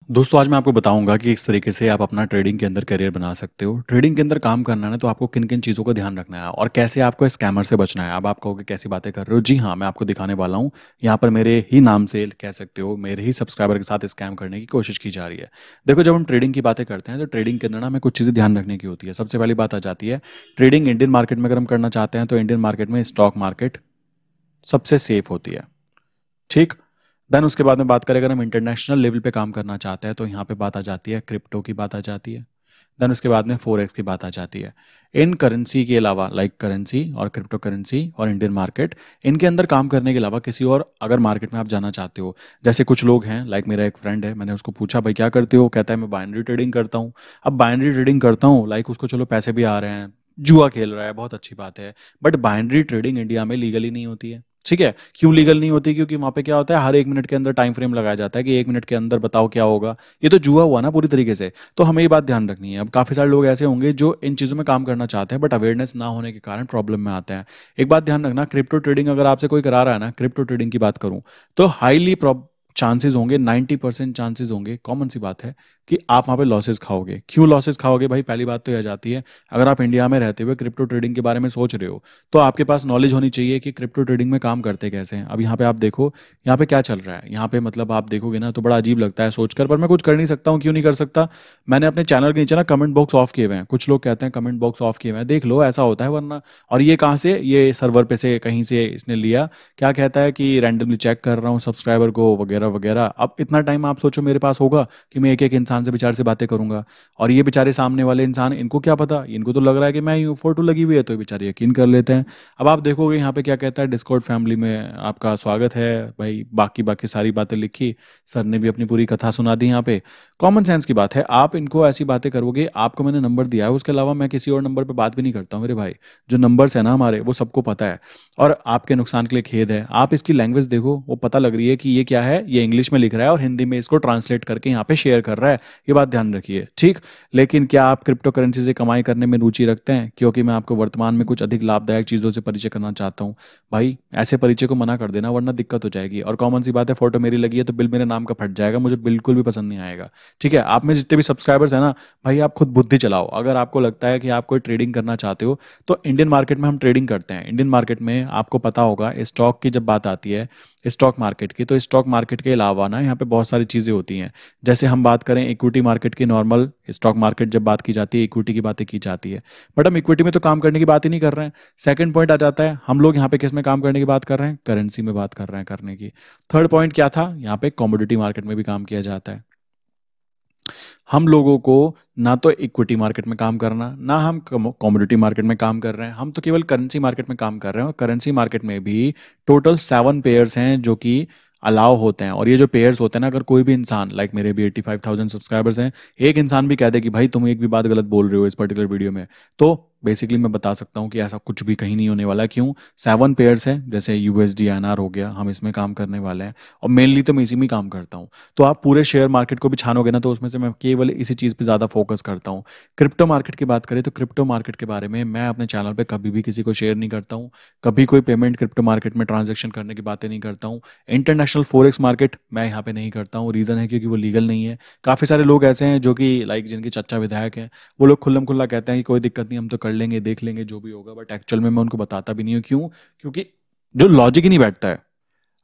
दोस्तों आज मैं आपको बताऊंगा कि किस तरीके से आप अपना ट्रेडिंग के अंदर करियर बना सकते हो। ट्रेडिंग के अंदर काम करना है ना, तो आपको किन किन चीज़ों का ध्यान रखना है और कैसे आपको स्कैमर से बचना है। अब आप कहोगे कैसी बातें कर रहे हो। जी हाँ, मैं आपको दिखाने वाला हूँ। यहाँ पर मेरे ही नाम से कह सकते हो, मेरे ही सब्सक्राइबर के साथ स्कैम करने की कोशिश की जा रही है। देखो, जब हम ट्रेडिंग की बातें करते हैं तो ट्रेडिंग के अंदर ना हमें कुछ चीज़ें ध्यान रखने की होती है। सबसे पहली बात आ जाती है ट्रेडिंग इंडियन मार्केट में। अगर हम करना चाहते हैं तो इंडियन मार्केट में स्टॉक मार्केट सबसे सेफ होती है। ठीक। देन उसके बाद में बात करें, अगर हम इंटरनेशनल लेवल पे काम करना चाहते हैं तो यहाँ पे बात आ जाती है क्रिप्टो की बात आ जाती है। देन उसके बाद में फोरेक्स की बात आ जाती है। इन करेंसी के अलावा, लाइक करेंसी और क्रिप्टो करेंसी और इंडियन मार्केट, इनके अंदर काम करने के अलावा किसी और अगर मार्केट में आप जाना चाहते हो, जैसे कुछ लोग हैं, लाइक मेरा एक फ्रेंड है, मैंने उसको पूछा भाई क्या करते हो, कहता है मैं बाइनरी ट्रेडिंग करता हूँ। अब बाइनरी ट्रेडिंग करता हूँ, लाइक उसको चलो पैसे भी आ रहे हैं, जुआ खेल रहा है, बहुत अच्छी बात है। बट बाइनरी ट्रेडिंग इंडिया में लीगली नहीं होती है। ठीक है, क्यों लीगल नहीं होती? क्योंकि वहां पे क्या होता है, हर 1 मिनट के अंदर टाइम फ्रेम लगाया जाता है कि 1 मिनट के अंदर बताओ क्या होगा। ये तो जुआ हुआ ना पूरी तरीके से। तो हमें ये बात ध्यान रखनी है। अब काफी सारे लोग ऐसे होंगे जो इन चीजों में काम करना चाहते हैं बट अवेयरनेस ना होने के कारण प्रॉब्लम में आते हैं। एक बात ध्यान रखना, क्रिप्टो ट्रेडिंग अगर आपसे कोई करा रहा है ना, क्रिप्टो ट्रेडिंग की बात करूं तो हाईली चांसेस होंगे, 90% चांसेस होंगे, कॉमन सी बात है कि आप वहां पे लॉसेस खाओगे। क्यों लॉसेस खाओगे भाई? पहली बात तो यह जाती है, अगर आप इंडिया में रहते हुए क्रिप्टो ट्रेडिंग के बारे में सोच रहे हो तो आपके पास नॉलेज होनी चाहिए कि क्रिप्टो ट्रेडिंग में काम करते कैसे हैं। अब यहाँ पे आप देखो, यहाँ पे क्या चल रहा है। यहाँ पे मतलब आप देखोगे ना तो बड़ा अजीब लगता है सोचकर, पर मैं कुछ कर नहीं सकता हूँ। क्यों नहीं कर सकता? मैंने अपने चैनल के नीचे ना कमेंट बॉक्स ऑफ किए हुए हैं। कुछ लोग कहते हैं कमेंट बॉक्स ऑफ किए हुए हैं, देख लो ऐसा होता है वरना। और ये कहाँ से, ये सर्वर पे से कहीं से इसने लिया। क्या कहता है कि रैंडमली चेक कर रहा हूँ सब्सक्राइबर को वगैरह वगैरह। अब इतना टाइम आप सोचो मेरे पास होगा कि मैं एक एक इंसान से बेचारे से बातें करूंगा? और ये बेचारे सामने वाले इंसान, इनको क्या पता, इनको तो लग रहा है कि मैं यूं फोटो लगी हुई है तो ये बेचारे यकीन कर लेते हैं। अब आप देखोगे यहाँ पे क्या कहता है, डिस्कॉर्ड फैमिली में आपका स्वागत है भाई, बाकी बाकी सारी बातें लिखी। सर ने भी अपनी पूरी कथा सुना दी यहाँ पे। कॉमन सेंस की बात है, आप इनको ऐसी बातें करोगे। आपको मैंने नंबर दिया है, उसके अलावा मैं किसी और नंबर पर बात भी नहीं करता हूँ मेरे भाई। जो नंबर्स है ना हमारे, वो सबको पता है। और आपके नुकसान के लिए खेद है, आप इसकी लैंग्वेज देखो, वो पता लग रही है कि ये क्या है। ये इंग्लिश में लिख रहा है और हिंदी में इसको ट्रांसलेट करके यहाँ पे शेयर कर रहा है। ये बात ध्यान रखिए, ठीक। लेकिन क्या आप क्रिप्टो करेंसी से कमाई करने में रुचि रखते हैं? क्योंकि मैं आपको वर्तमान में कुछ अधिक लाभदायक चीज़ों से परिचय करना चाहता हूँ। भाई ऐसे परिचय को मना कर देना वरना दिक्कत हो जाएगी। और कॉमन सी बात है, फोटो मेरी लगी है तो बिल मेरे नाम का फट जाएगा, मुझे बिल्कुल भी पसंद नहीं आएगा। ठीक है, आप में जितने भी सब्सक्राइबर्स हैं ना भाई, आप खुद बुद्धि चलाओ। अगर आपको लगता है कि आप कोई ट्रेडिंग करना चाहते हो तो इंडियन मार्केट में हम ट्रेडिंग करते हैं। इंडियन मार्केट में आपको पता होगा, स्टॉक की जब बात आती है, स्टॉक मार्केट की, तो स्टॉक मार्केट के अलावा ना यहाँ पे बहुत सारी चीज़ें होती हैं। जैसे हम बात करें इक्विटी मार्केट की, नॉर्मल स्टॉक मार्केट जब बात की जाती है इक्विटी की बातें की जाती है। बट हम इक्विटी में तो काम करने की बात ही नहीं कर रहे हैं। सेकंड पॉइंट आ जाता है, हम लोग यहाँ पे किस में काम करने की बात कर रहे हैं? करेंसी में बात कर रहे हैं करने की। थर्ड पॉइंट क्या था? यहाँ पे कमोडिटी मार्केट में भी काम किया जाता है। हम लोगों को ना तो इक्विटी मार्केट में काम करना, ना हम कमोडिटी मार्केट में काम कर रहे हैं, हम तो केवल करेंसी मार्केट में काम कर रहे हैं। और करेंसी मार्केट में भी टोटल 7 पेयर्स हैं जो कि अलाउ होते हैं। और ये जो पेयर्स होते हैं ना, अगर कोई भी इंसान, लाइक मेरे भी 85,000 सब्सक्राइबर्स हैं, एक इंसान भी कह दे कि भाई तुम एक भी बात गलत बोल रहे हो इस पर्टिकुलर वीडियो में, तो बेसिकली मैं बता सकता हूँ कि ऐसा कुछ भी कहीं नहीं होने वाला है। क्यों? 7 पेयर्स हैं, जैसे यूएसडी एनआर हो गया, हम इसमें काम करने वाले हैं। और मेनली तो मैं इसी में काम करता हूँ। तो आप पूरे शेयर मार्केट को भी छानोगे ना तो उसमें से मैं केवल इसी चीज़ पे ज़्यादा फोकस करता हूँ। क्रिप्टो मार्केट की बात करें तो क्रिप्टो मार्केट के बारे में मैं अपने चैनल पे कभी भी किसी को शेयर नहीं करता हूँ। कभी कोई पेमेंट क्रिप्टो मार्केट में ट्रांजेक्शन करने की बातें नहीं करता हूँ। इंटरनेशनल फोरेक्स मार्केट मैं यहाँ पे नहीं करता हूँ। रीज़न है क्योंकि वो लीगल नहीं है। काफ़ी सारे लोग ऐसे हैं जो कि लाइक जिनके चच्चा विधायक हैं, वो लोग खुल्लम खुल्ला कहते हैं कि कोई दिक्कत नहीं, हम तो कर लेंगे, देख लेंगे जो भी होगा। बट एक्चुअल में मैं उनको बताता भी नहीं हूँ। क्यों? क्योंकि जो लॉजिक ही नहीं बैठता है।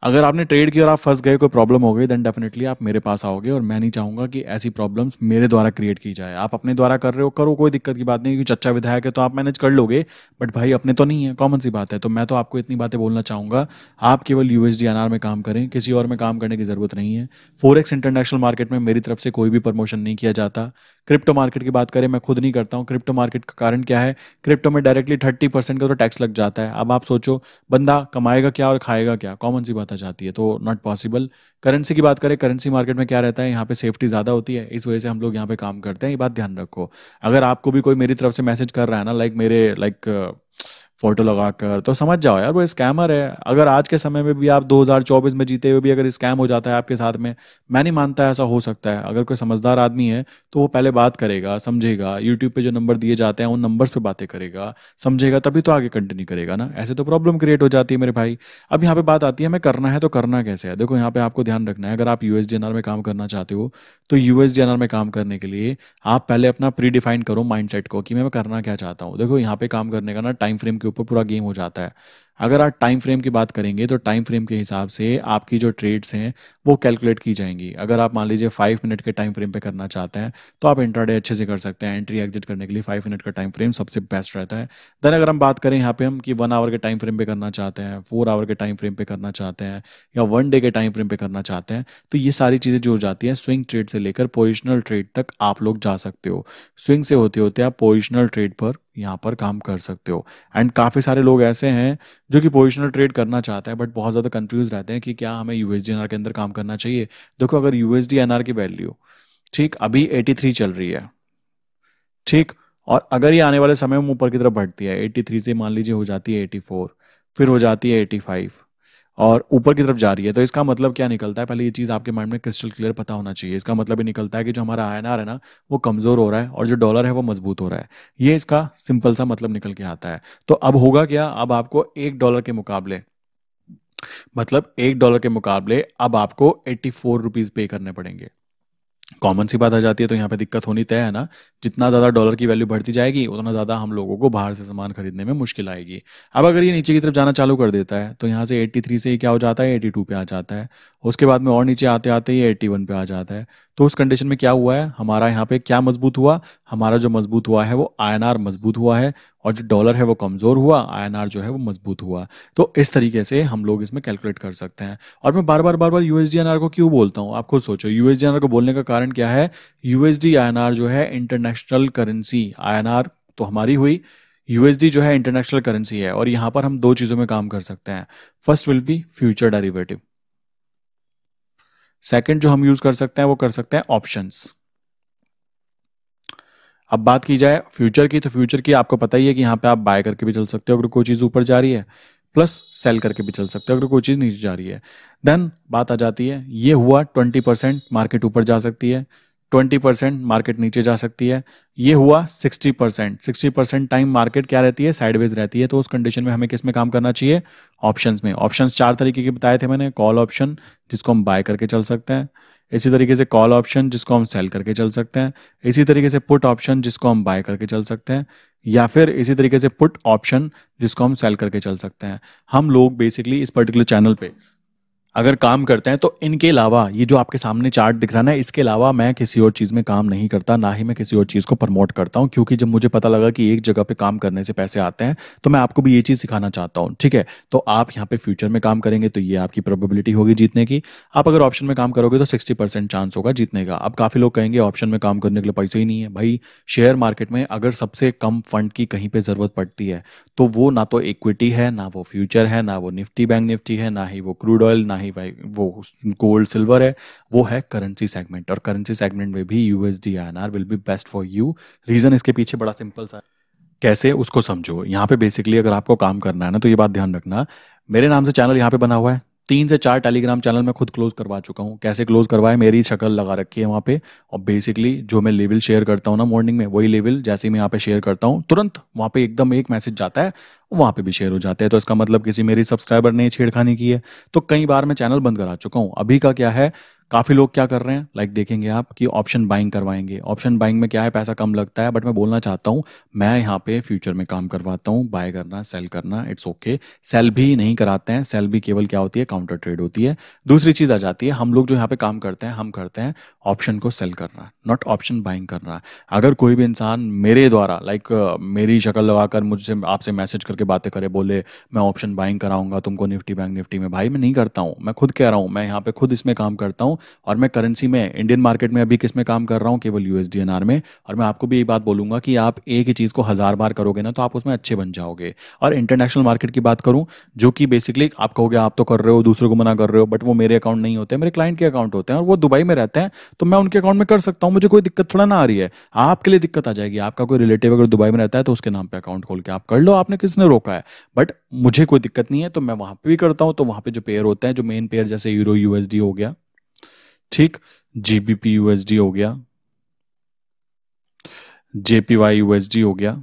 अगर आपने ट्रेड किया और आप फंस गए, कोई प्रॉब्लम हो गई, देन डेफिनेटली आप मेरे पास आओगे। और मैं नहीं चाहूंगा कि ऐसी प्रॉब्लम्स मेरे द्वारा क्रिएट की जाए। आप अपने द्वारा कर रहे हो, करो, कोई दिक्कत की बात नहीं, क्योंकि चच्चा विधायक है तो आप मैनेज कर लोगे। बट भाई अपने तो नहीं है, कॉमन सी बात है। तो मैं तो आपको इतनी बातें बोलना चाहूंगा, आप केवल यूएसडी एनआर में काम करें, किसी और में काम करने की जरूरत नहीं है। फोरेक्स इंटरनेशनल मार्केट में मेरी तरफ से कोई भी प्रमोशन नहीं किया जाता। क्रिप्टो मार्केट की बात करें, मैं खुद नहीं करता हूँ। क्रिप्टो मार्केट का कारण क्या है? क्रिप्टो में डायरेक्टली 30% का तो टैक्स लग जाता है। अब आप सोचो, बंदा कमाएगा क्या और खाएगा क्या? कॉमन सी बात आ जाती है, तो नॉट पॉसिबल। करेंसी की बात करें, करेंसी मार्केट में क्या रहता है, यहाँ पे सेफ्टी ज़्यादा होती है, इस वजह से हम लोग यहाँ पे काम करते हैं। ये बात ध्यान रखो। अगर आपको भी कोई मेरी तरफ से मैसेज कर रहा है ना, लाइक मेरे लाइक फोटो लगाकर, तो समझ जाओ यार वो स्कैमर है। अगर आज के समय में भी आप 2024 में जीते हुए भी अगर स्कैम हो जाता है आपके साथ में, मैं नहीं मानता ऐसा हो सकता है। अगर कोई समझदार आदमी है तो वो पहले बात करेगा, समझेगा, यूट्यूब पे जो नंबर दिए जाते हैं उन नंबर्स पे बातें करेगा, समझेगा, तभी तो आगे कंटिन्यू करेगा ना। ऐसे तो प्रॉब्लम क्रिएट हो जाती है मेरे भाई। अब यहाँ पे बात आती है हमें करना है तो करना कैसे है। देखो यहाँ पे आपको ध्यान रखना है, अगर आप यूएसडीएनआर में काम करना चाहते हो तो यूएसडीएनआर में काम करने के लिए आप पहले अपना प्री डिफाइन करो माइंडसेट को कि मैं करना क्या चाहता हूँ। देखो यहाँ पे काम करने का ना टाइम फ्रेम के ऊपर पूरा गेम हो जाता है। अगर आप टाइम फ्रेम की बात करेंगे तो टाइम फ्रेम के हिसाब से आपकी जो ट्रेड्स हैं वो कैलकुलेट की जाएंगी। अगर आप मान लीजिए 5 मिनट के टाइम फ्रेम पे करना चाहते हैं तो आप इंट्राडे अच्छे से कर सकते हैं। एंट्री एग्जिट करने के लिए 5 मिनट का टाइम फ्रेम सबसे बेस्ट रहता है। देन अगर हम बात करें यहाँ पे हम कि 1 आवर के टाइम फ्रेम पे करना चाहते हैं, 4 आवर के टाइम फ्रेम पे करना चाहते हैं, या 1 डे के टाइम फ्रेम पे करना चाहते हैं, तो ये सारी चीज़ें जो हो जाती हैं स्विंग ट्रेड से लेकर पोजिशनल ट्रेड तक आप लोग जा सकते हो। स्विंग से होते होते आप पोजिशनल ट्रेड पर यहाँ पर काम कर सकते हो। एंड काफ़ी सारे लोग ऐसे हैं जो कि पोजिशनल ट्रेड करना चाहते हैं बट बहुत ज़्यादा कंफ्यूज रहते हैं कि क्या हमें यूएसडीएनआर के अंदर काम करना चाहिए। देखो अगर यूएसडीएनआर की वैल्यू ठीक अभी 83 चल रही है, ठीक, और अगर ये आने वाले समय में ऊपर की तरफ बढ़ती है 83 से मान लीजिए हो जाती है 84, फिर हो जाती है 85 और ऊपर की तरफ जा रही है, तो इसका मतलब क्या निकलता है, पहले ये चीज़ आपके माइंड में क्रिस्टल क्लियर पता होना चाहिए। इसका मतलब ये निकलता है कि जो हमारा आईएनआर है ना वो कमज़ोर हो रहा है और जो डॉलर है वो मजबूत हो रहा है। ये इसका सिंपल सा मतलब निकल के आता है। तो अब होगा क्या, अब आपको $1 के मुकाबले, मतलब $1 के मुकाबले अब आपको 84 रुपीज़ पे करने पड़ेंगे। कॉमन सी बात आ जाती है, तो यहाँ पे दिक्कत होनी तय है ना। जितना ज़्यादा डॉलर की वैल्यू बढ़ती जाएगी उतना ज़्यादा हम लोगों को बाहर से सामान खरीदने में मुश्किल आएगी। अब अगर ये नीचे की तरफ जाना चालू कर देता है तो यहाँ से 83 से ही क्या हो जाता है 82 पे आ जाता है। उसके बाद में और नीचे आते आते ये 81 पे आ जाता है। तो उस कंडीशन में क्या हुआ है, हमारा यहाँ पे क्या मजबूत हुआ, हमारा जो मजबूत हुआ है वो आईएनआर मजबूत हुआ है, और जो डॉलर है वो कमज़ोर हुआ, आईएनआर जो है वो मजबूत हुआ। तो इस तरीके से हम लोग इसमें कैलकुलेट कर सकते हैं। और मैं बार बार यूएसडीएनआर को क्यों बोलता हूँ, आप खुद सोचो। यूएसडीएनआर को बोलने का कारण क्या है, यूएसडी आईएनआर जो है इंटरनेशनल करेंसी, आईएनआर तो हमारी हुई, यूएसडी जो है इंटरनेशनल करेंसी है, और यहां पर हम दो चीजों में काम कर सकते हैं। First will be future derivative, second जो हम यूज कर सकते हैं वो कर सकते हैं ऑप्शंस। अब बात की जाए फ्यूचर की, तो फ्यूचर की आपको पता ही है कि यहाँ पे आप बाय करके भी चल सकते हो अगर कोई चीज़ ऊपर जा रही है, प्लस सेल करके भी चल सकते हो अगर कोई चीज़ नीचे जा रही है। देन बात आ जाती है, ये हुआ 20% मार्केट ऊपर जा सकती है, 20% मार्केट नीचे जा सकती है। ये हुआ 60%, 60% टाइम मार्केट क्या रहती है, साइडवेज रहती है। तो उस कंडीशन में हमें किस में काम करना चाहिए, ऑप्शंस में। ऑप्शंस 4 तरीके के बताए थे मैंने, कॉल ऑप्शन जिसको हम बाय करके चल सकते हैं, इसी तरीके से कॉल ऑप्शन जिसको हम सेल करके चल सकते हैं, इसी तरीके से पुट ऑप्शन जिसको हम बाय करके चल सकते हैं, या फिर इसी तरीके से पुट ऑप्शन जिसको हम सेल करके चल सकते हैं। हम लोग बेसिकली इस पर्टिकुलर चैनल पे अगर काम करते हैं तो इनके अलावा ये जो आपके सामने चार्ट दिख रहा है ना, इसके अलावा मैं किसी और चीज़ में काम नहीं करता, ना ही मैं किसी और चीज़ को प्रमोट करता हूँ। क्योंकि जब मुझे पता लगा कि एक जगह पे काम करने से पैसे आते हैं तो मैं आपको भी ये चीज़ सिखाना चाहता हूँ, ठीक है। तो आप यहाँ पे फ्यूचर में काम करेंगे तो ये आपकी प्रोबेबिलिटी होगी जीतने की। आप अगर ऑप्शन में काम करोगे तो 60% चांस होगा जीतने का। अब काफ़ी लोग कहेंगे ऑप्शन में काम करने के लिए पैसे ही नहीं है। भाई शेयर मार्केट में अगर सबसे कम फंड की कहीं पर ज़रूरत पड़ती है तो वो ना तो इक्विटी है, ना वो फ्यूचर है, ना वो निफ्टी बैंक निफ्टी है, ना ही वो क्रूड ऑयल, ना ही वो गोल्ड सिल्वर है, वो है करेंसी सेगमेंट। और करेंसी सेगमेंट में भी USD INR will be best for you. Reason इसके पीछे बड़ा सिंपल सा है, कैसे उसको समझो। यहाँ पे बेसिकली अगर आपको काम करना है ना तो ये बात ध्यान रखना, मेरे नाम से चैनल यहाँ पे बना हुआ है, 3 से 4 टेलीग्राम चैनल मैं खुद क्लोज करवा चुका हूँ। कैसे क्लोज करवाए, मेरी शक्ल लगा रखी है वहाँ पे, और बेसिकली जो मैं लेवल शेयर करता हूँ ना मॉर्निंग में, वही लेवल जैसे ही मैं यहाँ पे शेयर करता हूँ तुरंत वहाँ पे एकदम एक मैसेज जाता है, वहाँ पे भी शेयर हो जाते हैं। तो इसका मतलब किसी मेरी सब्सक्राइबर ने छेड़खानी की है। तो कई बार मैं चैनल बंद करा चुका हूँ। अभी का क्या है, काफ़ी लोग क्या कर रहे हैं, लाइक देखेंगे आप कि ऑप्शन बाइंग करवाएंगे। ऑप्शन बाइंग में क्या है, पैसा कम लगता है, बट मैं बोलना चाहता हूँ मैं यहाँ पे फ्यूचर में काम करवाता हूँ। बाय करना, सेल करना, इट्स ओके। सेल भी नहीं कराते हैं, सेल भी केवल क्या होती है, काउंटर ट्रेड होती है। दूसरी चीज़ आ जाती है, हम लोग जो यहाँ पे काम करते हैं, हम करते हैं ऑप्शन को सेल करना, नॉट ऑप्शन बाइंग करना। अगर कोई भी इंसान मेरे द्वारा लाइक मेरी शक्ल लगाकर मुझसे आपसे मैसेज करके बातें करे, बोले मैं ऑप्शन बाइंग कराऊंगा तुमको निफ्टी बैंक निफ्टी में, भाई मैं नहीं करता हूँ। मैं खुद कह रहा हूँ, मैं यहाँ पे खुद इसमें काम करता हूँ। हूँ और मैं करेंसी में इंडियन मार्केट में अभी किस में काम कर रहा हूँ, केवल यूएसडीएनआर में। और मैं आपको भी यही बात बोलूंगा कि आप एक ही चीज़ को 1000 बार करोगे ना तो आप उसमें अच्छे बन जाओगे। और इंटरनेशनल मार्केट की बात करूँ, जो कि बेसिकली आप कहोगे आप तो कर रहे हो, दूसरों को मना कर रहे हो, बट वो मेरे अकाउंट नहीं होते, मेरे क्लाइंट के अकाउंट होते हैं और वो दुबई में रहते हैं, तो मैं उनके अकाउंट में कर सकता हूँ, मुझे कोई दिक्कत थोड़ा ना आ रही है। आपके लिए दिक्कत आ जाएगी, आपका कोई रिलेटिव अगर दुबई में रहता है तो उसके नाम पे अकाउंट खोल के आप कर लो, आपने किसने रोका है। बट मुझे कोई दिक्कत नहीं है, तो मैं वहां पे भी करता हूँ। तो वहां पे जो पेयर होते हैं, जो मेन पेयर, जैसे यूरो यूएसडी हो गया, ठीक, जीबीपी यूएसडी हो गया, जेपीवाई यूएसडी हो गया,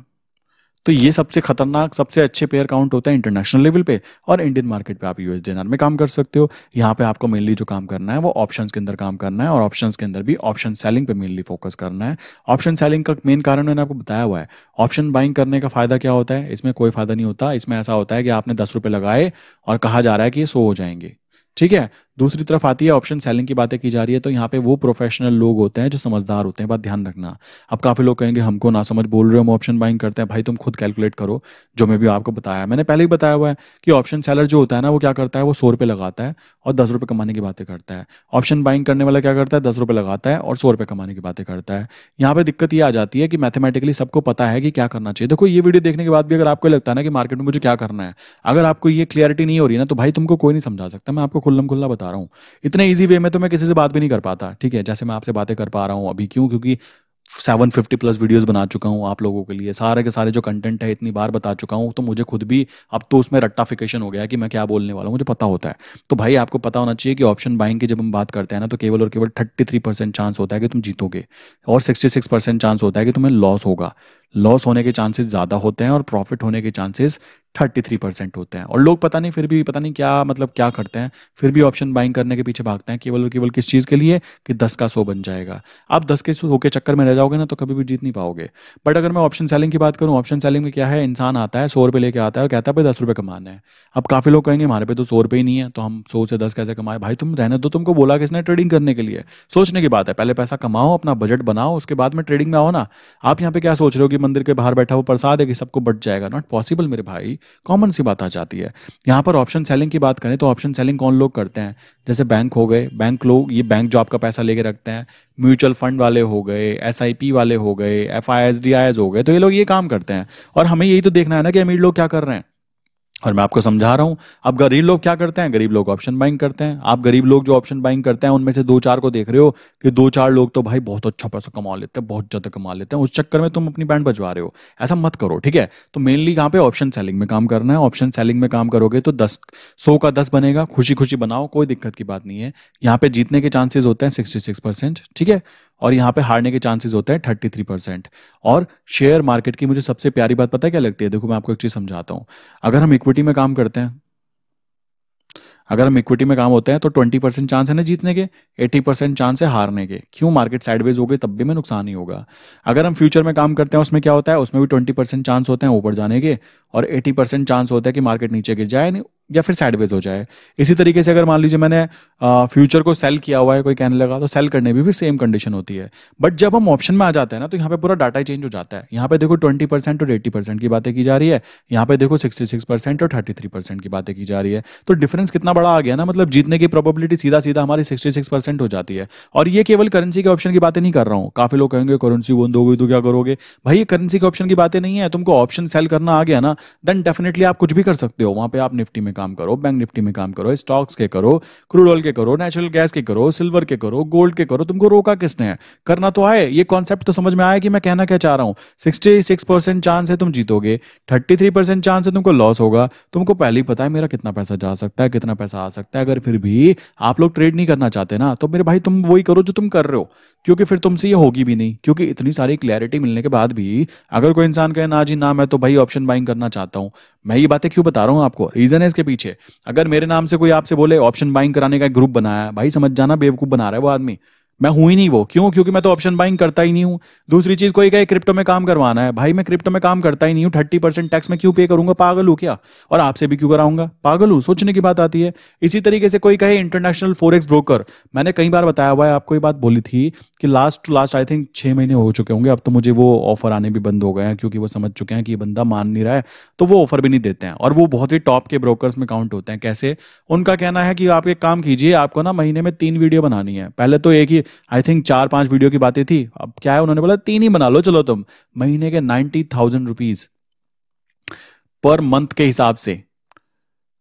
तो ये सबसे खतरनाक, सबसे अच्छे पेयर काउंट होता है इंटरनेशनल लेवल पे। और इंडियन मार्केट पे आप यूएसडीएनआर में काम कर सकते हो। यहाँ पे आपको मेनली जो काम करना है वो ऑप्शंस के अंदर काम करना है, और ऑप्शंस के अंदर भी ऑप्शन सेलिंग पे मेनली फोकस करना है। ऑप्शन सेलिंग का मेन कारण मैंने आपको बताया हुआ है। ऑप्शन बाइंग करने का फायदा क्या होता है, इसमें कोई फायदा नहीं होता। इसमें ऐसा होता है कि आपने 10 रुपये लगाए और कहा जा रहा है कि ये 100 हो जाएंगे, ठीक है। दूसरी तरफ आती है ऑप्शन सेलिंग की बातें की जा रही है, तो यहाँ पे वो प्रोफेशनल लोग होते हैं जो समझदार होते हैं, बात ध्यान रखना। अब काफी लोग कहेंगे हमको ना समझ बोल रहे हो, हम ऑप्शन बाइंग करते हैं। भाई तुम खुद कैलकुलेट करो, जो मैं भी आपको बताया, मैंने पहले ही बताया हुआ है कि ऑप्शन सेलर जो होता है ना, वो क्या करता है, वो 100 रुपये लगाता है और 10 रुपये कमाने की बातें करता है। ऑप्शन बाइंग करने वाला क्या करता है, 10 रुपये लगाता है और 100 रुपये कमाने की बातें करता है। यहाँ पे दिक्कत ये आ जाती है कि मैथमेटिकली सबको पता है कि क्या करना चाहिए। देखो, ये वीडियो देखने के बाद भी अगर आपको लगता है ना कि मार्केट में मुझे क्या करना है, अगर आपको ये क्लियरिटी नहीं हो रही है ना, तो भाई तुमको कोई नहीं समझा सकता। मैं आपको खुल्लम खुल्ला बता रहा हूँ, इतने इजी वे में तो मैं किसी से बात भी नहीं कर पाता, ठीक है, जैसे मैं आपसे बातें कर पा रहा हूँ अभी। क्यों? क्योंकि 750+ वीडियोस बना चुका हूँ आप लोगों के लिए, सारे के सारे जो कंटेंट है इतनी बार बता चुका हूँ, तो मुझे खुद भी अब तो उसमें रट्टाफिकेशन हो गया है कि मैं क्या बोलने वाला हूँ, मुझे पता होता है। तो भाई आपको पता होना चाहिए कि ऑप्शन बाइंग की जब हम बात करते हैं ना, तो केवल और केवल 33% चांस होता है कि तुम जीतोगे, और 66% चांस होता है कि तुम्हें लॉस होगा। लॉस होने के चांसेस ज़्यादा होते हैं और प्रॉफिट होने के चांसेस 33% होते हैं। और लोग पता नहीं, फिर भी पता नहीं क्या मतलब क्या करते हैं, फिर भी ऑप्शन बाइंग करने के पीछे भागते हैं, केवल और केवल किस चीज़ के लिए, कि 10 का 100 बन जाएगा। आप 10 के 100 के चक्कर में रह जाओगे ना, तो कभी भी जीत नहीं पाओगे। बट अगर मैं ऑप्शन सेलिंग की बात करूं, ऑप्शन सेलिंग में क्या है, इंसान आता है 100 रुपये लेके आता है और कहता है भाई 10 रुपये कमाना है। अब काफ़ी लोग कहेंगे हमारे पे तो 100 रुपये ही नहीं है, तो हम 100 से 10 कैसे कमाए। भाई तुम रहने दो, तुमको बोला किसने ट्रेडिंग करने के लिए। सोचने की बात है, पहले पैसा कमाओ, अपना बजट बनाओ, उसके बाद में ट्रेडिंग में आओ ना। आप यहाँ पे क्या सोच रहे हो कि मंदिर के बाहर बैठा हुआ प्रसाद है कि सबको बट जाएगा, नॉट पॉसिबल मेरे भाई, कॉमन सी बात आ जाती है। यहाँ पर ऑप्शन सेलिंग की बात करें तो ऑप्शन सेलिंग कौन लोग करते हैं, जैसे बैंक हो गए, बैंक लोग, ये बैंक जो आपका पैसा लेके रखते हैं, म्यूचुअल फंड वाले हो गए, एसआईपी वाले हो गए, एफआईएसडीआईएस हो गए, तो ये लोग ये काम करते हैं। और हमें यही तो देखना है ना कि अमीर लोग क्या कर रहे हैं, और मैं आपको समझा रहा हूं। अब गरीब लोग क्या करते हैं, गरीब लोग ऑप्शन बाइंग करते हैं। आप गरीब लोग जो ऑप्शन बाइंग करते हैं, उनमें से 2-4 को देख रहे हो कि 2-4 लोग तो भाई बहुत अच्छा पैसा कमा लेते हैं, बहुत ज्यादा कमा लेते हैं, उस चक्कर में तुम अपनी बैंड बजवा रहे हो। ऐसा मत करो, ठीक है। तो मेनली यहाँ पे ऑप्शन सेलिंग में काम करना है। ऑप्शन सेलिंग में काम करोगे तो 100 का 10 बनेगा, खुशी खुशी बनाओ, कोई दिक्कत की बात नहीं है। यहाँ पे जीतने के चांसेस होते हैं 66%, ठीक है, और यहाँ पे हारने के चांसेस होते हैं 33%। और शेयर मार्केट की मुझे सबसे प्यारी बात पता है क्या लगती है, देखो मैं आपको एक चीज समझाता हूँ। अगर हम इक्विटी में काम करते हैं, अगर हम इक्विटी में काम होते हैं तो 20% चांस है ना जीतने के, 80% चांस है हारने के। क्यों? मार्केट साइडवेज हो गई तब भी में नुकसान ही होगा। अगर हम फ्यूचर में काम करते हैं, उसमें क्या होता है, उसमें भी 20% चांस होते हैं ऊपर जाने के, और 80% चांस होता है कि मार्केट नीचे गिर जाए या फिर साइडवेज हो जाए। इसी तरीके से अगर मान लीजिए मैंने फ्यूचर को सेल किया हुआ है, कोई कहने लगा, तो सेल करने में भी सेम कंडीशन होती है। बट जब हम ऑप्शन में आ जाते हैं ना, तो यहाँ पे पूरा डाटा ही चेंज हो जाता है। यहाँ पे देखो 20% और 80% की बातें की जा रही है, यहाँ पे देखो 66% और 33% की बातें की जा रही है। तो डिफरेंस कितना बड़ा आ गया ना, मतलब जीतने की प्रोबेबिलिटी सीधा सीधा हमारी 66% हो जाती है। और ये केवल करेंसी के ऑप्शन की बातें नहीं कर रहा हूँ। काफी लोग कहेंगे करेंसी बंद हो गई तो क्या करोगे। भाई ये करेंसी के ऑप्शन की बातें नहीं है, तुमको ऑप्शन सेल करना आ गया ना, देन डेफिनेटली आप कुछ भी कर सकते हो। वहां पे आप निफ्टी में काम करो, बैंक निफ्टी में काम करो, स्टॉक्स के करो, क्रूड ऑयल के करो, नेचुरल गैस के करो, सिल्वर के करो, गोल्ड के करो, तुमको रोका किसने है। करना तो आए, ये कॉन्सेप्ट तो समझ में आया कि मैं कहना क्या चाह रहा हूं। 66% चांस है तुम जीतोगे, 33% चांस है तुमको लॉस होगा। तुमको पहले ही पता है मेरा कितना पैसा जा सकता है, कितना पैसा आ सकता है। अगर फिर भी आप लोग ट्रेड नहीं करना चाहते ना, तो मेरे भाई तुम वही करो जो तुम कर रहे हो, क्योंकि फिर तुमसे ये होगी भी नहीं। क्योंकि इतनी सारी क्लैरिटी मिलने के बाद भी अगर कोई इंसान कहे ना जी ना, मैं तो भाई ऑप्शन बाइंग करना चाहता हूं, मैं ये बातें क्यों बता रहा हूं आपको, रीजन है इसके पीछे। अगर मेरे नाम से कोई आपसे बोले ऑप्शन बाइंग कराने का एक ग्रुप बनाया है, भाई समझ जाना बेवकूफ बना रहा है वो आदमी। मैं हूं ही नहीं वो। क्यों? क्योंकि मैं तो ऑप्शन बाइंग करता ही नहीं हूं। दूसरी चीज, कोई कहे क्रिप्टो में काम करवाना है, भाई मैं क्रिप्टो में काम करता ही नहीं हूं। 30% टैक्स में क्यों पे करूंगा? पागल हूं क्या? और आपसे भी क्यों कराऊंगा? पागल हूं? सोचने की बात आती है। इसी तरीके से कोई कहे इंटरनेशनल फॉरेक्स ब्रोकर, मैंने कई बार बताया हुआ है आपको, ये बात बोली थी कि last to last I think 6 महीने हो चुके होंगे, अब तो मुझे वो ऑफर आने भी बंद हो गए हैं, क्योंकि वो समझ चुके हैं कि ये बंदा मान नहीं रहा है, तो वो ऑफर भी नहीं देते हैं। और वो बहुत ही टॉप के ब्रोकर्स में काउंट होते हैं। कैसे? उनका कहना है कि आप एक काम कीजिए, आपको ना महीने में 3 वीडियो बनानी है। पहले तो एक ही आई थिंक 4-5 वीडियो की बातें थी, अब क्या है, उन्होंने बोला 3 ही बना लो चलो तुम। महीने के 90,000 रुपीज पर मंथ के हिसाब से,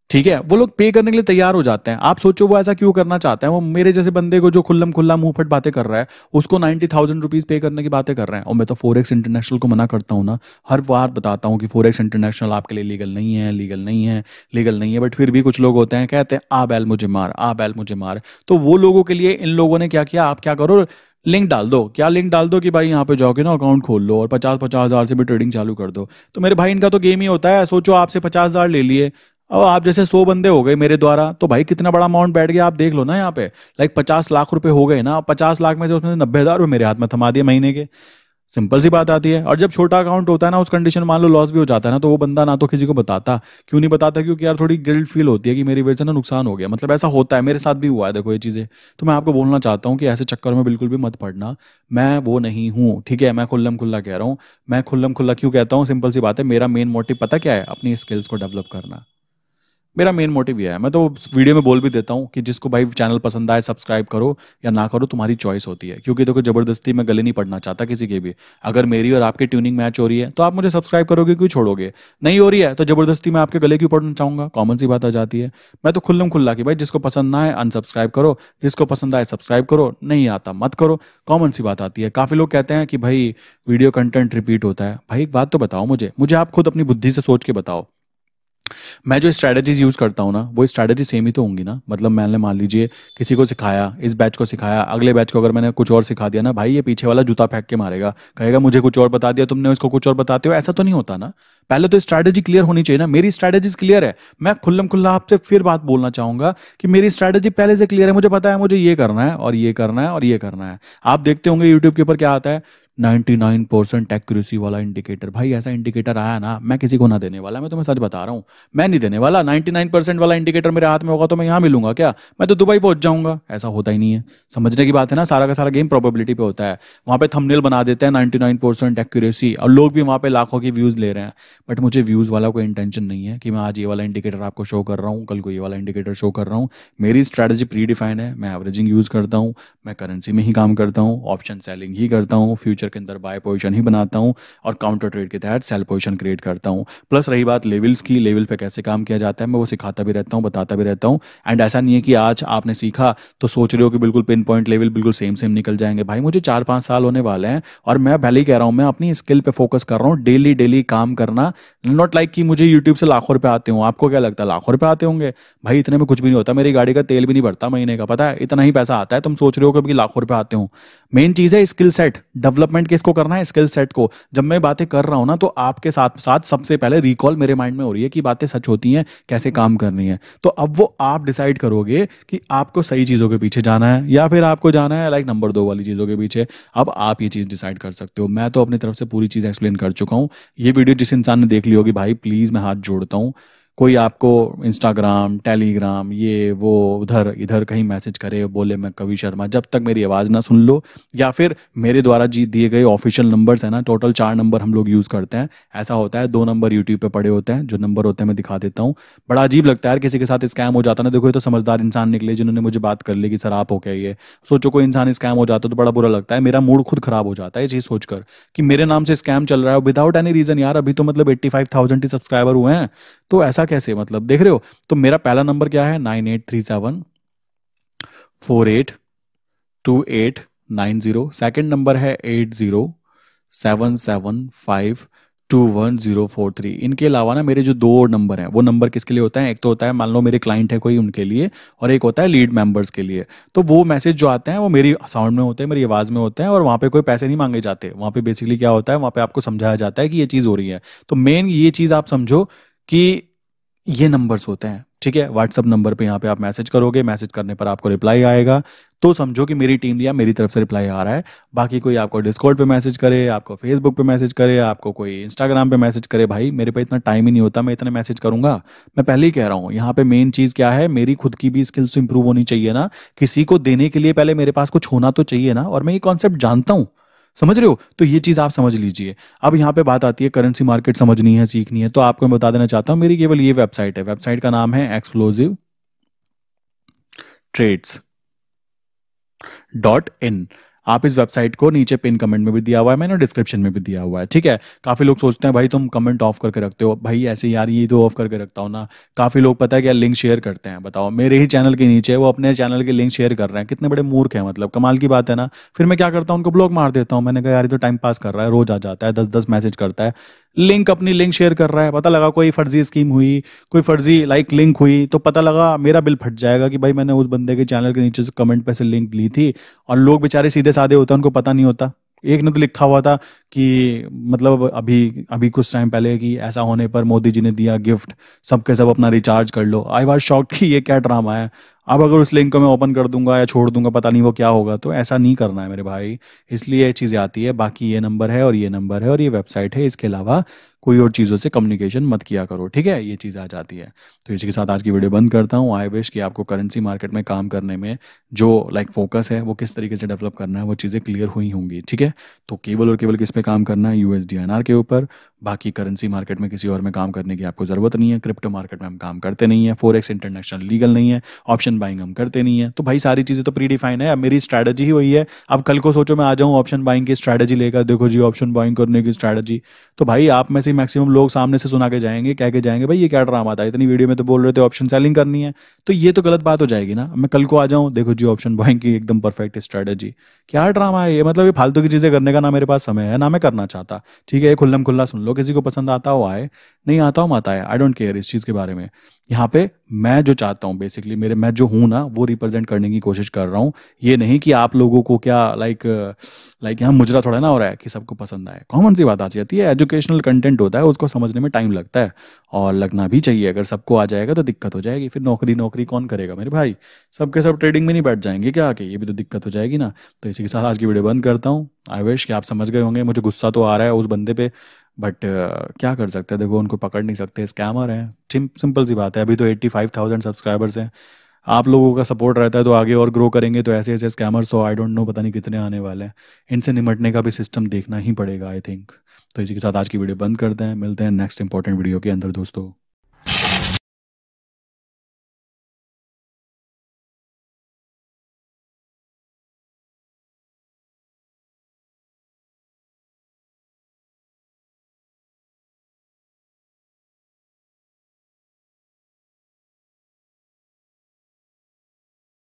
ठीक है, वो लोग पे करने के लिए तैयार हो जाते हैं। आप सोचो वो ऐसा क्यों करना चाहते हैं? वो मेरे जैसे बंदे को जो खुल्लम खुल्ला मुंह फट बातें कर रहा है, उसको 90,000 रुपीज पे करने की बातें कर रहे हैं। और मैं तो फोरेक्स इंटरनेशनल को मना करता हूँ ना, हर बार बताता हूँ कि फोरेक्स इंटरनेशनल आपके लिए लीगल नहीं है, लीगल नहीं है, लीगल नहीं है। बट फिर भी कुछ लोग होते हैं, कहते हैं आ बैल मुझे मार, आ बैल मुझे मार। तो वो लोगों के लिए इन लोगों ने क्या किया, आप क्या करो, लिंक डाल दो। क्या लिंक डाल दो कि भाई यहाँ पे जाओगे ना, अकाउंट खोल लो और 50-50 हज़ार से भी ट्रेडिंग चालू कर दो। तो मेरे भाई इनका तो गेम ही होता है। सोचो आपसे 50 हज़ार ले लिए, अब आप जैसे 100 बंदे हो गए मेरे द्वारा, तो भाई कितना बड़ा अमाउंट बैठ गया आप देख लो ना यहाँ पे। लाइक 50 लाख रुपए हो गए ना। 50 लाख में से उसने 90,000 रुपये मेरे हाथ में थमा दिए महीने के। सिंपल सी बात आती है। और जब छोटा अकाउंट होता है ना, उस कंडीशन मान लो लॉस भी हो जाता है ना, तो वो बंदा ना तो किसी को बताता। क्यों नहीं बताता? क्योंकि यार थोड़ी गिल्ट फील होती है कि मेरी वजह से ना नुकसान हो गया। मतलब ऐसा होता है, मेरे साथ भी हुआ है देखो ये चीज़ें। तो मैं आपको बोलना चाहता हूँ कि ऐसे चक्कर में बिल्कुल भी मत पड़ना। मैं वो नहीं हूँ, ठीक है? मैं खुल्लम खुल्ला कह रहा हूँ। मैं खुल्लम खुल्ला क्यों कहता हूँ? सिंपल सी बात है, मेरा मेन मोटिव पता क्या है? अपनी स्किल्स को डेवलप करना। मेरा मेन मोटिव ये है। मैं तो वीडियो में बोल भी देता हूँ कि जिसको भाई चैनल पसंद आए सब्सक्राइब करो या ना करो, तुम्हारी चॉइस होती है। क्योंकि देखो जबरदस्ती मैं गले नहीं पड़ना चाहता किसी के भी। अगर मेरी और आपकी ट्यूनिंग मैच हो रही है तो आप मुझे सब्सक्राइब करोगे, क्यों छोड़ोगे? नहीं हो रही है तो जबरदस्ती मैं आपके गले क्यों पड़ना चाहूंगा? कॉमन सी बात आ जाती है। मैं तो खुल्लम खुल्ला कि भाई जिसको पसंद ना आए अनसब्सक्राइब करो, जिसको पसंद आए सब्सक्राइब करो, नहीं आता मत करो। कॉमन सी बात आती है। काफी लोग कहते हैं कि भाई वीडियो कंटेंट रिपीट होता है। भाई एक बात तो बताओ मुझे, आप खुद अपनी बुद्धि से सोच के बताओ। मैं जो स्ट्रैटेजीज यूज करता हूँ ना, वो स्ट्रैटेजी सेम ही तो होंगी ना। मतलब मैंने मान लीजिए किसी को सिखाया, इस बैच को सिखाया, अगले बैच को अगर मैंने कुछ और सिखा दिया ना, भाई ये पीछे वाला जूता फेंक के मारेगा, कहेगा मुझे कुछ और बता दिया तुमने, उसको कुछ और बताते हो। ऐसा तो नहीं होता ना। पहले तो स्ट्रैटेजी क्लियर होनी चाहिए ना। मेरी स्ट्रैटेजीज क्लियर है। मैं खुल्लम खुल्ला आपसे फिर बात बोलना चाहूंगा कि मेरी स्ट्रैटेजी पहले से क्लियर है। मुझे पता है मुझे ये करना है और ये करना है और ये करना है। आप देखते होंगे यूट्यूब के ऊपर क्या आता है, 99% एक्यूरेसी वाला इंडिकेटर। भाई ऐसा इंडिकेटर आया ना, मैं किसी को ना देने वाला। मैं तुम्हें सच बता रहा हूँ, मैं नहीं देने वाला। 99% वाला इंडिकेटर मेरे हाथ में होगा तो मैं यहाँ मिलूंगा क्या? मैं तो दुबई पहुंच जाऊंगा। ऐसा होता ही नहीं है। समझने की बात है ना। सारा का सारा गेम प्रोबेबिलिटी पे होता है। वहां पे थंबनेल बना देते हैं 99% एक्यूरेसी, और लोग भी वहां पे लाखों की व्यूज ले रहे हैं। बट मुझे व्यूज वाला कोई इंटेंशन नहीं है कि मैं आज ये वाला इंडिकेटर आपको शो कर रहा हूँ, कल को ये वाला इंडिकेटर शो कर रहा हूँ। मेरी स्ट्रैटेजी प्री डिफाइन है। मैं एवरेजिंग यूज करता हूँ, मैं करेंसी में ही काम करता हूँ, ऑप्शन सेलिंग ही करता हूँ, फ्यूचर के अंदर बाय पोजीशन ही बनाता हूँ, और काउंटर ट्रेड के तहत सेल पोजीशन क्रिएट करता हूँ। प्लस रही बात लेवल्स की, लेवल पे कैसे काम किया जाता है, मैं वो सिखाता भी रहता हूँ, बताता भी रहता हूँ। एंड ऐसा नहीं है कि आज आपने सीखा तो सोच रहे हो कि बिल्कुल पिन पॉइंट लेवल बिल्कुल सेम सेम निकल जाएंगे। भाई मुझे 4-5 साल होने वाले हैं, और मैं पहले ही कह रहा हूँ, मैं अपनी स्किल पे फोकस कर रहा हूँ। डेली डेली काम करना। नॉट लाइक कि मुझे यूट्यूब से लाखों रुपए आते हों। आपको क्या लगता है लाखों रुपए आते होंगे? भाई इतने में कुछ भी नहीं होता। मेरी गाड़ी का तेल भी नहीं भरता महीने का, पता है? इतना ही पैसा आता है। तुम सोच रहे हो कि लाखों रुपए आते हों। मेन चीज है स्किल सेट डेवलपमेंट। किसको करना है? स्किल सेट को। जब मैं बातें कर रहा हूं ना, तो आपके साथ साथ सबसे पहले रिकॉल मेरे माइंड में हो रही है कि बातें सच होती हैं, कैसे काम करनी है। तो अब वो आप डिसाइड करोगे कि आपको सही चीजों के पीछे जाना है या फिर आपको जाना है लाइक नंबर 2 वाली चीजों के पीछे। अब आप ये चीज डिसाइड कर सकते हो। मैं तो अपनी तरफ से पूरी चीज एक्सप्लेन कर चुका हूँ। ये वीडियो जिस इंसान ने देख ली होगी, भाई प्लीज मैं हाथ जोड़ता हूँ, कोई आपको इंस्टाग्राम, टेलीग्राम, ये वो उधर इधर कहीं मैसेज करे, बोले मैं कवि शर्मा, जब तक मेरी आवाज़ ना सुन लो, या फिर मेरे द्वारा जी दिए गए ऑफिशियल नंबर्स हैं ना, टोटल 4 नंबर हम लोग यूज़ करते हैं। ऐसा होता है 2 नंबर यूट्यूब पे पड़े होते हैं, जो नंबर होते हैं मैं दिखा देता हूँ। बड़ा अजीब लगता है यार किसी के साथ स्कैम हो जाता है ना। देखो ये तो समझदार इंसान निकले जिन्होंने मुझे बात कर ली कि सर आप हो क्या ये। सोचो कोई इंसान स्कैम हो जाता तो बड़ा बुरा लगता है। मेरा मूड खुद खराब हो जाता है ये चीज़ सोचकर कि मेरे नाम से स्कैम चल रहा है विदाउट एनी रीज़न। यार अभी तो मतलब 85,000 ही सब्सक्राइबर हुए हैं, तो ऐसा कैसे? मतलब देख रहे हो। तो मेरा पहला नंबर क्या है? 9837482890। सेकंड नंबर है 8077521043। इनके अलावा ना मेरे जो 2 नंबर हैं, वो नंबर किसके लिए होता है? एक तो होता है मान लो मेरे क्लाइंट है कोई, उनके लिए, और एक होता है लीड मेंबर्स के लिए। तो वो मैसेज जो आते हैं वो मेरी साउंड में होते हैं, मेरी आवाज़ में होते हैं, और वहाँ पे कोई पैसे नहीं मांगे जाते। वहाँ पे बेसिकली क्या होता है, वहाँ पे आपको समझाया जाता है कि ये चीज़ हो रही है। तो मेन ये चीज़ आप समझो कि ये नंबर्स होते हैं। ठीक है, व्हाट्सअप नंबर पे यहाँ पे आप मैसेज करोगे, मैसेज करने पर आपको रिप्लाई आएगा, तो समझो कि मेरी टीम या मेरी तरफ से रिप्लाई आ रहा है। बाकी कोई आपको डिस्कॉर्ड पे मैसेज करे, आपको फेसबुक पे मैसेज करे, आपको कोई इंस्टाग्राम पे मैसेज करे, भाई मेरे पे इतना टाइम ही नहीं होता मैं इतने मैसेज करूंगा। मैं पहले ही कह रहा हूँ, यहाँ पे मेन चीज़ क्या है, मेरी खुद की भी स्किल्स इंप्रूव होनी चाहिए ना। किसी को देने के लिए पहले मेरे पास कुछ होना तो चाहिए ना, और मैं ये कॉन्सेप्ट जानता हूँ। समझ रहे हो? तो ये चीज़ आप समझ लीजिए। अब यहाँ पे बात आती है करेंसी मार्केट समझनी है, सीखनी है, तो आपको मैं बता देना चाहता हूँ, मेरी केवल ये वेबसाइट है। वेबसाइट का नाम है explosivtrades.in। आप इस वेबसाइट को नीचे पिन कमेंट में भी दिया हुआ है मैंने, डिस्क्रिप्शन में भी दिया हुआ है, ठीक है। काफ़ी लोग सोचते हैं भाई तुम कमेंट ऑफ करके रखते हो, भाई ऐसे यार ये तो ऑफ करके रखता हूँ ना। काफ़ी लोग पता है क्या लिंक शेयर करते हैं, बताओ मेरे ही चैनल के नीचे वो अपने चैनल के लिंक शेयर कर रहे हैं, कितने बड़े मूर्ख हैं, मतलब कमाल की बात है ना। फिर मैं क्या करता हूँ, उनको ब्लॉक मार देता हूँ। मैंने कहा यार ये तो टाइम पास कर रहा है, रोज आ जाता है, 10-10 मैसेज करता है, लिंक अपनी लिंक शेयर कर रहा है, पता लगा कोई फर्जी स्कीम हुई, कोई फर्जी लाइक लिंक हुई, तो पता लगा मेरा बिल फट जाएगा कि भाई मैंने उस बंदे के चैनल के नीचे से कमेंट पे से लिंक ली थी। और लोग बेचारे सीधे साधे होते हैं, उनको पता नहीं होता। एक ने तो लिखा हुआ था कि मतलब अभी अभी कुछ टाइम पहले कि ऐसा होने पर मोदी जी ने दिया गिफ्ट, सबके सब अपना रिचार्ज कर लो। आई वाज शॉक्ड कि ये क्या ड्रामा है। अब अगर उस लिंक को मैं ओपन कर दूंगा या छोड़ दूंगा, पता नहीं वो क्या होगा, तो ऐसा नहीं करना है मेरे भाई। इसलिए ये चीज़ें आती है। बाकी ये नंबर है और ये नंबर है और ये वेबसाइट है, इसके अलावा कोई और चीज़ों से कम्युनिकेशन मत किया करो, ठीक है। ये चीज़ आ जाती है। तो इसी के साथ आज की वीडियो बंद करता हूँ। आई विश कि आपको करेंसी मार्केट में काम करने में जो लाइक फोकस है वो किस तरीके से डेवलप करना है, वो चीज़ें क्लियर हुई होंगी, ठीक है। तो केवल और केवल किस पे काम करना है, USD/INR के ऊपर। बाकी करेंसी मार्केट में किसी और में काम करने की आपको ज़रूरत नहीं है। क्रिप्टो मार्केट में हम काम करते नहीं है, फॉरेक्स इंटरनेशनल लीगल नहीं है, ऑप्शन बाइंग हम करते नहीं है। तो भाई सारी चीज़ें तो प्री डिफाइन है। अब मेरी स्ट्रैटेजी ही वही है। अब कल को सोचो मैं आ जाऊँ ऑप्शन बाइंग की स्ट्रैटेजी लेकर, देखो जी ऑप्शन बाइंग करने की स्ट्रैटेजी, तो भाई आप में से मैक्सिमम लोग सामने से सुना के जाएंगे, कह के जाएंगे भाई ये क्या ड्रामा था, इतनी वीडियो में तो बोल रहे थे ऑप्शन सेलिंग करनी है। तो ये तो गलत बात हो जाएगी ना। मैं कल को आ जाऊँ, देखो जी ऑप्शन बाइंग की एकदम परफेक्ट स्ट्रैटेजी, क्या ड्रामा है ये। मतलब ये फालतू की चीज़ें करने का ना मेरे पास समय है ना मैं करना चाहता, ठीक है। ये खुल्लम खुल्ला सुन लो, किसी को पसंद आता हो आए, नहीं आता हो मत आए, आई डोंट केयर इस चीज़ के बारे में। यहाँ पे मैं जो चाहता हूँ बेसिकली, मेरे मैं जो हूँ ना वो रिप्रेजेंट करने की कोशिश कर रहा हूँ। ये नहीं कि आप लोगों को क्या लाइक यहाँ मुजरा थोड़ा ना हो रहा है कि सबको पसंद आए। कॉमन सी बात आ जाती है, एजुकेशनल कंटेंट होता है, उसको समझने में टाइम लगता है और लगना भी चाहिए। अगर सबको आ जाएगा तो दिक्कत हो जाएगी, फिर नौकरी नौकरी कौन करेगा मेरे भाई। सबके सब ट्रेडिंग में नहीं बैठ जाएंगे क्या आके, ये भी तो दिक्कत हो जाएगी ना। तो इसी के साथ आज की वीडियो बंद करता हूँ। आई विश कि आप समझ गए होंगे। मुझे गुस्सा तो आ रहा है उस बंदे पे, बट क्या कर सकते हैं, देखो उनको पकड़ नहीं सकते, स्कैमर हैं। सिंपल सी बात है। अभी तो 85,000 सब्सक्राइबर्स हैं। आप लोगों का सपोर्ट रहता है तो आगे और ग्रो करेंगे, तो ऐसे ऐसे स्कैमर्स तो आई डोंट नो पता नहीं कितने आने वाले हैं। इनसे निपटने का भी सिस्टम देखना ही पड़ेगा आई थिंक। तो इसी के साथ आज की वीडियो बंद करते हैं, मिलते हैं नेक्स्ट इंपॉर्टेंट वीडियो के अंदर दोस्तों।